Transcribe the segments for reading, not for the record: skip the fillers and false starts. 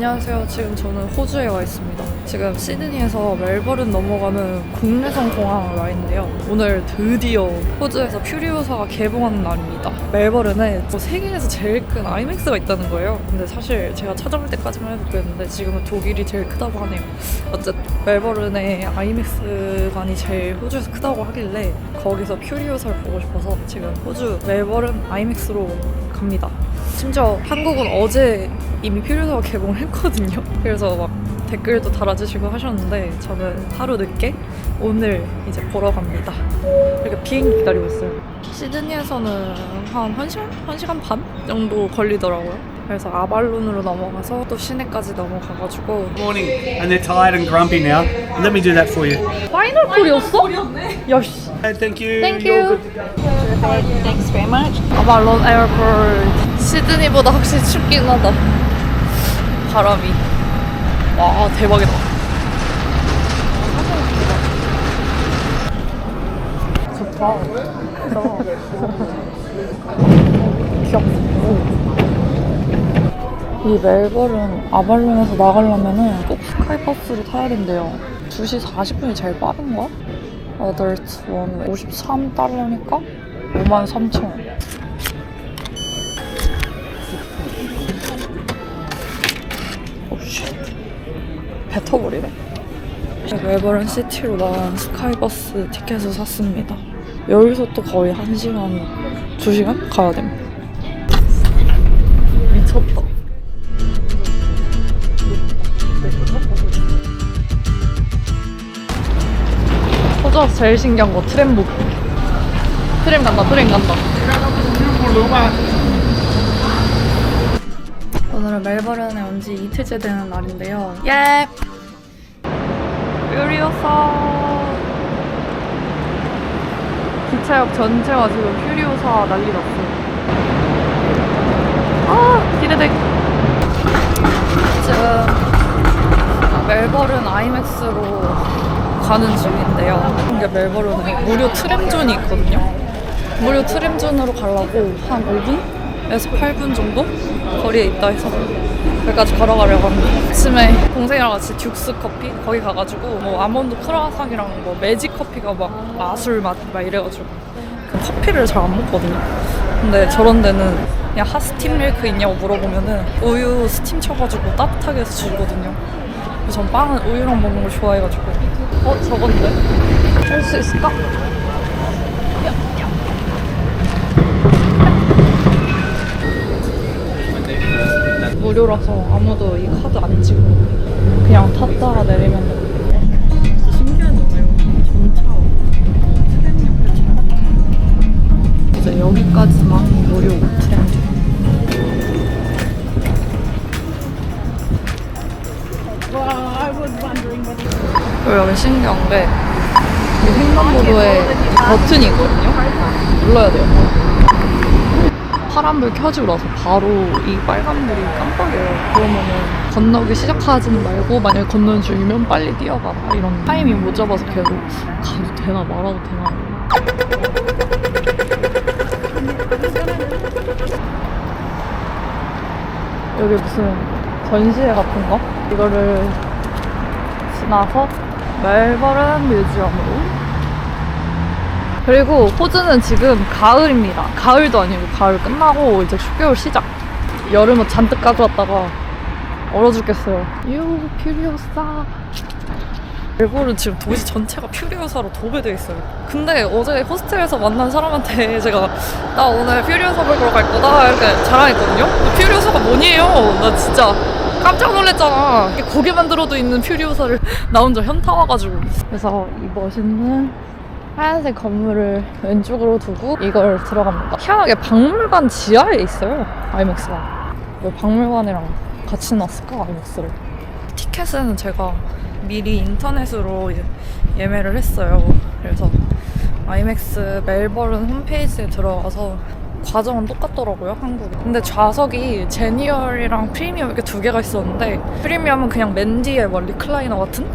안녕하세요. 지금 저는 호주에 와 있습니다. 지금 시드니에서 멜버른 넘어가는 국내선 공항을 와 있는데요. 오늘 드디어 호주에서 퓨리오사가 개봉하는 날입니다. 멜버른에 세계에서 제일 큰 아이맥스가 있다는 거예요. 근데 사실 제가 찾아볼 때까지만 해도 그랬는데 지금은 독일이 제일 크다고 하네요. 어쨌든 멜버른에 아이맥스관이 제일 호주에서 크다고 하길래 거기서 퓨리오사를 보고 싶어서 지금 호주 멜버른 아이맥스로 갑니다. 심지어 한국은 어제 이미 퓨리오사가 개봉을 했거든요. 그래서 막 댓글도 달아주시고 하셨는데 저는 하루 늦게 오늘 이제 보러 갑니다. 이렇게 비행기 기다리고 있어요. 시드니에서는 한 1시간? 1시간 반 정도 걸리더라고요. 그래서 아발론으로 넘어가서 또 시내까지 넘어가가지고 Morning, and they're tired and grumpy now. Let me do that for you. 파이널 콜이었어? 야씨. Thank you. Thank You're you. good. Thanks very much. 아발론 에어포트. 시드니보다 확실히 춥긴 하다. 바람이. 와 대박이다. 좋다. 귀엽다. 이 멜버른 아발론에서 나가려면은 꼭 스카이버스를 타야 된대요. 2시 40분이 제일 빠른가? 어덜트 원 53달러니까 53,000원. 오씨 뱉어버리네. 멜버른 시티로 나간 스카이버스 티켓을 샀습니다. 여기서 또 거의 1시간, 2시간 가야 됩니다. 미쳤다. 호주에서 제일 신기한 거 트램 보기. 트램 간다. 오늘은 멜버른에 온 지 이틀째 되는 날인데요. 예! 퓨리오사. 기차역 전체가 지금 퓨리오사 난리 났어요. 아, 기대돼. 지금 멜버른 아이맥스로 가는 중인데요. 이게 멜버른에 무료 트램존이 있거든요. 무료 트램존으로 가려고 한 5분에서 8분 정도 거리에 있다 해서 여기까지 걸어가려고 합니다. 아침에 동생이랑 같이 듀스 커피 거기 가가지고 뭐 아몬드 크루아상이랑 뭐 매직 커피가 막 마술 맛 막 이래가지고 그 커피를 잘 안 먹거든요. 근데 저런 데는 그냥 핫스팀 밀크 있냐고 물어보면은 우유 스팀 쳐가지고 따뜻하게 해서 주거든요. 전 빵은 우유랑 먹는 걸 좋아해가지고 저건데? 할 수 있을까? 무료라서 아무도 이 카드 안 찍고 그냥 탔다가 내리면 돼. 신기하잖아요. 전차 트램 옆에 차. 이제 여기까지만 무료 트램. 그리고 여기 신기한 게 이 횡단보도에 버튼이 있거든요. 눌러야 돼요. 파란불 켜지고 나서 바로 이 빨간불이 깜빡여요. 그러면은 건너기 시작하지는 말고 만약에 건너는 중이면 빨리 뛰어가라 이런 타이밍 못 잡아서 계속 가도 되나 말아도 되나. 여기 무슨 전시회 같은 거? 이거를 지나서 멜버른 뮤지엄으로. 그리고 호주는 지금 가을입니다. 가을도 아니고 가을 끝나고 이제 춥겨울 시작. 여름옷 잔뜩 가져왔다가 얼어 죽겠어요. 유 퓨리오사. 멜버른 지금 도시 전체가 퓨리오사로 도배돼 있어요. 근데 어제 호스텔에서 만난 사람한테 제가 나 오늘 퓨리오사 보러 갈 거다 이렇게 자랑했거든요. 퓨리오사가 뭐니에요? 나 진짜 깜짝 놀랐잖아. 고개만 들어도 있는 퓨리오사를 나 혼자 현타 와가지고. 그래서 이 멋있는 하얀색 건물을 왼쪽으로 두고 이걸 들어갑니다. 희한하게 박물관 지하에 있어요, 아이맥스가. 왜 박물관이랑 같이 놨을까, 아이맥스를. 티켓은 제가 미리 인터넷으로 예매를 했어요. 그래서 아이맥스 멜버른 홈페이지에 들어가서 과정은 똑같더라고요, 한국에. 근데 좌석이 제니얼이랑 프리미엄 이렇게 두 개가 있었는데 프리미엄은 그냥 맨 뒤에 뭐 리클라이너 같은?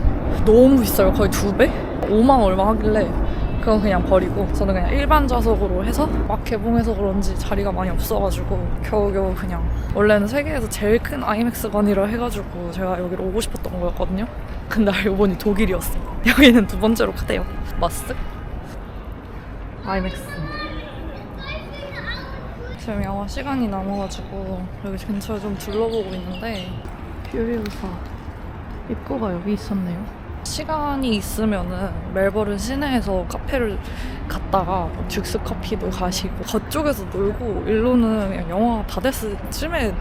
너무 비싸요. 거의 2배? 5만 얼마 하길래 그건 그냥 버리고 저는 그냥 일반 좌석으로 해서 막 개봉해서 그런지 자리가 많이 없어가지고 겨우겨우 그냥 원래는 세계에서 제일 큰 아이맥스관이라 해가지고 제가 여기로 오고 싶었던 거였거든요. 근데 알고 보니 독일이었어. 여기는 두 번째로 크대요. 마스? 아이맥스. 지금 영화 시간이 남아가지고 여기 근처에 좀 둘러보고 있는데 퓨리오사 입구가 여기 있었네요. 시간이 있으면은 멜버른 시내에서 카페를 갔다가 듀스 커피도 가시고 저쪽에서 놀고 일로는 그냥 영화 다 됐을 쯤에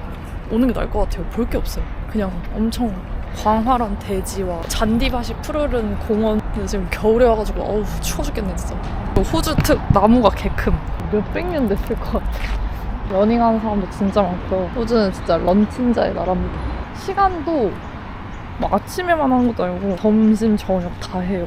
오는 게 나을 것 같아요. 볼 게 없어요. 그냥 엄청 광활한 대지와 잔디밭이 푸르른 공원. 근데 지금 겨울에 와가지고 어우 추워 죽겠네 진짜. 호주 특 나무가 개 큼. 몇백 년 됐을 것 같아. 러닝하는 사람도 진짜 많고요. 호주는 진짜 런칭자의 나라입니다. 시간도 뭐 아침에만 하는 것도 아니고 점심, 저녁 다 해요.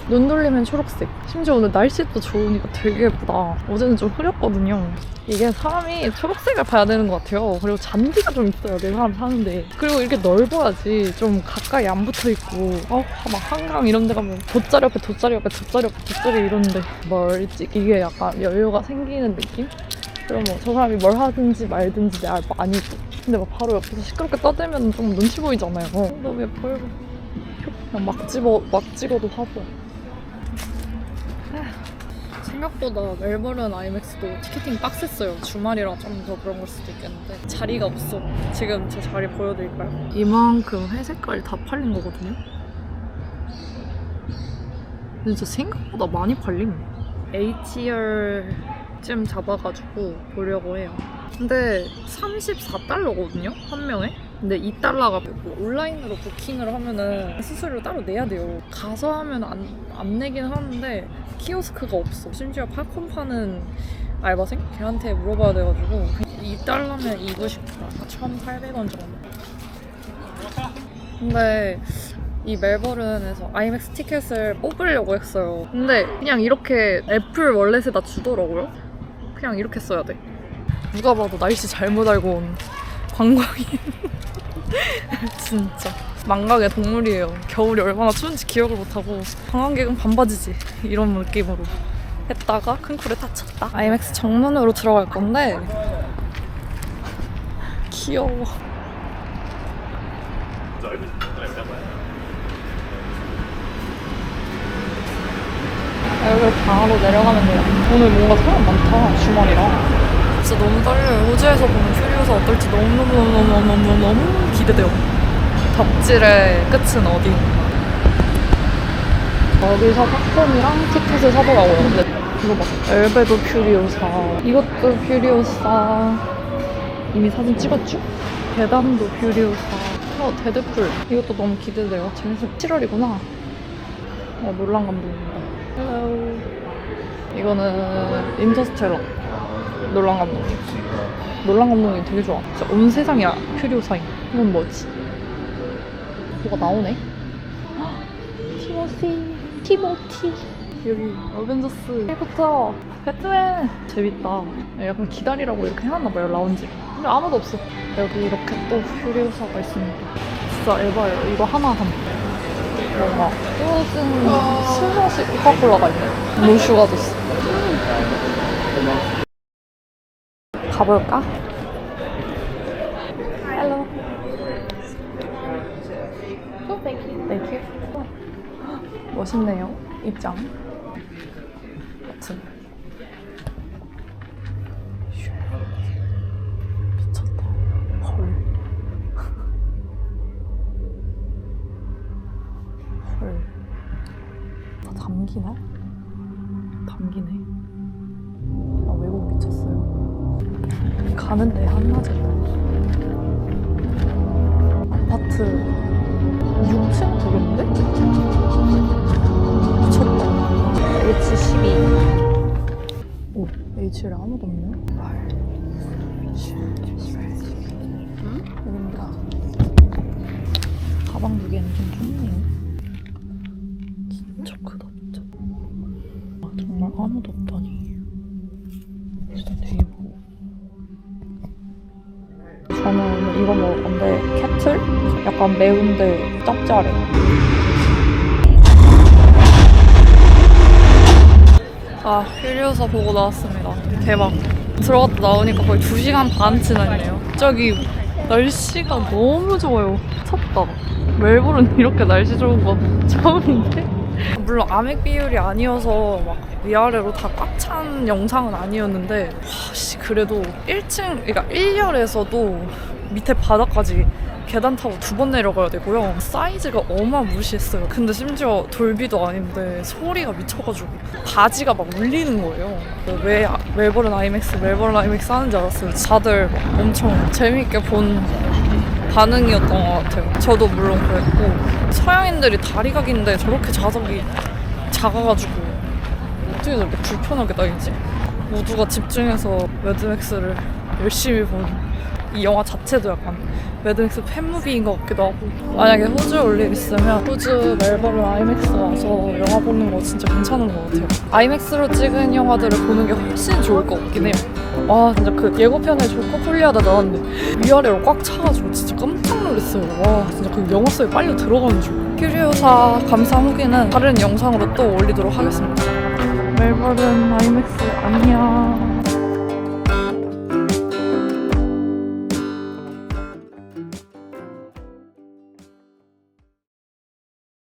눈 돌리면 초록색. 심지어 오늘 날씨도 좋으니까 되게 예쁘다. 어제는 좀 흐렸거든요. 이게 사람이 초록색을 봐야 되는 것 같아요. 그리고 잔디가 좀 있어요. 내 사람 사는데. 그리고 이렇게 넓어야지 좀 가까이 안 붙어있고 막 한강 이런 데 가면 돗자리 옆에 돗자리 옆에 돗자리 옆에 돗자리 이러는데 멀찍 이게 약간 여유가 생기는 느낌? 그럼 뭐 저 사람이 뭘 하든지 말든지 내 알 바 아니고 근데 막 바로 옆에서 시끄럽게 떠들면 좀 눈치 보이잖아요. 너무 예뻐요. 그냥 막 찍어도 화보. 생각보다 멜버른 아이맥스도 티켓팅 빡셌어요. 주말이라 좀 더 그런 걸 수도 있겠는데 자리가 없어. 지금 제 자리 보여드릴까요? 이만큼 회색깔이 다 팔린 거거든요. 진짜 생각보다 많이 팔림. HR쯤 잡아가지고 보려고 해요. 근데 34달러거든요? 한 명에? 근데 2달러가 온라인으로 부킹을 하면은 수수료를 따로 내야 돼요. 가서 하면 안 내긴 하는데 키오스크가 없어. 심지어 팝콘 파는 알바생? 걔한테 물어봐야 돼가지고 2달러면 290, 1,800원 정도. 근데 이 멜버른에서 아이맥스 티켓을 뽑으려고 했어요. 근데 그냥 이렇게 애플 월렛에다 주더라고요. 그냥 이렇게 써야 돼. 누가 봐도 날씨 잘못 알고 온 관광인. 진짜 망각의 동물이에요. 겨울이 얼마나 추운지 기억을 못하고 관광객은 반바지지 이런 느낌으로 했다가 큰 쿨에 다쳤다. 아이맥스 정문으로 들어갈 건데 귀여워. 여기로 방으로 내려가면 돼요. 오늘 뭔가 사람 많다. 주말이라 진짜 너무 떨려요. 호주에서 보는 퓨리오사 어떨지 너무 기대돼요. 덕질의 끝은 어디인가. 여기서 팝콘이랑 티켓을 사더라고요. 근데 이거 봐. 엘베도 퓨리오사, 이것도 퓨리오사. 이미 사진 찍었죠? 계단도 퓨리오사. 데드풀. 이것도 너무 기대돼요. 재밌어. 7월이구나. 놀란 감독입니다. 헬로. 이거는 인터스텔라. 놀란 감독님. 놀란 감독님 되게 좋아. 진짜 온 세상이 퓨리오사인. 이건 뭐지? 뭐가 나오네? 티모티. 여기 어벤져스 해리포터, 배트맨. 재밌다. 약간 기다리라고 이렇게 해놨나봐요, 라운지. 근데 아무도 없어. 여기 이렇게 또 퓨리오사가 있습니다. 진짜 에바예요. 이거 하나 뭔가 요즘 슬러시 코카콜라가 있네. 노슈가 됐어. 가볼까? Hello. Oh, thank you. Thank you. 멋있네요. 입장. 같은. 미쳤다. 헐. 헐. 다 담기나? 담기네. 아, 외국 미쳤어요. 가는데 한낮에 아파트 6층 부른데? 미쳤다. H12. 오, H를 아무도 없네. 응? 여기입니다. 가방 두 개는 좀 좁네요. 진짜 크다, 진짜. 아, 정말 아무도 없다니. 진짜 대박. 저는 오늘 이거 먹을 건데, 캐틀? 약간 매운데 짭짤해. 아, 퓨리오사 보고 나왔습니다. 대박. 들어갔다 나오니까 거의 2시간 반 지났네요. 저기 날씨가 너무 좋아요. 미쳤다. 멜버른 이렇게 날씨 좋은 거 처음인데? 물론 아맥 비율이 아니어서 막 위아래로 다 꽉 찬 영상은 아니었는데 그래도 1층, 그러니까 1열에서도 밑에 바닥까지 계단 타고 2번 내려가야 되고요. 사이즈가 어마무시했어요. 근데 심지어 돌비도 아닌데 소리가 미쳐가지고 바지가 막 울리는 거예요. 왜 멜버른 아이맥스 하는지 알았어요. 다들 막 엄청 재밌게 본 반응이었던 것 같아요. 저도 물론 그랬고 서양인들이 다리가 긴데 저렇게 좌석이 작아가지고 어떻게 저렇게 불편하게 다니지? 모두가 집중해서 매드맥스를 열심히 본 이 영화 자체도 약간 매드맥스 팬무비인 것 같기도 하고 만약에 호주에 올 일 있으면 호주 멜버른 아이맥스 와서 영화 보는 거 진짜 괜찮은 것 같아요. 아이맥스로 찍은 영화들을 보는 게 훨씬 좋을 것 같긴 해요. 와 진짜 그 예고편에 조코콜리아다 나왔는데 위아래로 꽉 차가지고 진짜 깜짝 놀랐어요. 와 진짜 그 영화 속에 빨려 들어가는 줄. 퓨리오사 감상 후기는 다른 영상으로 또 올리도록 하겠습니다. 멜버른 아이맥스 안녕.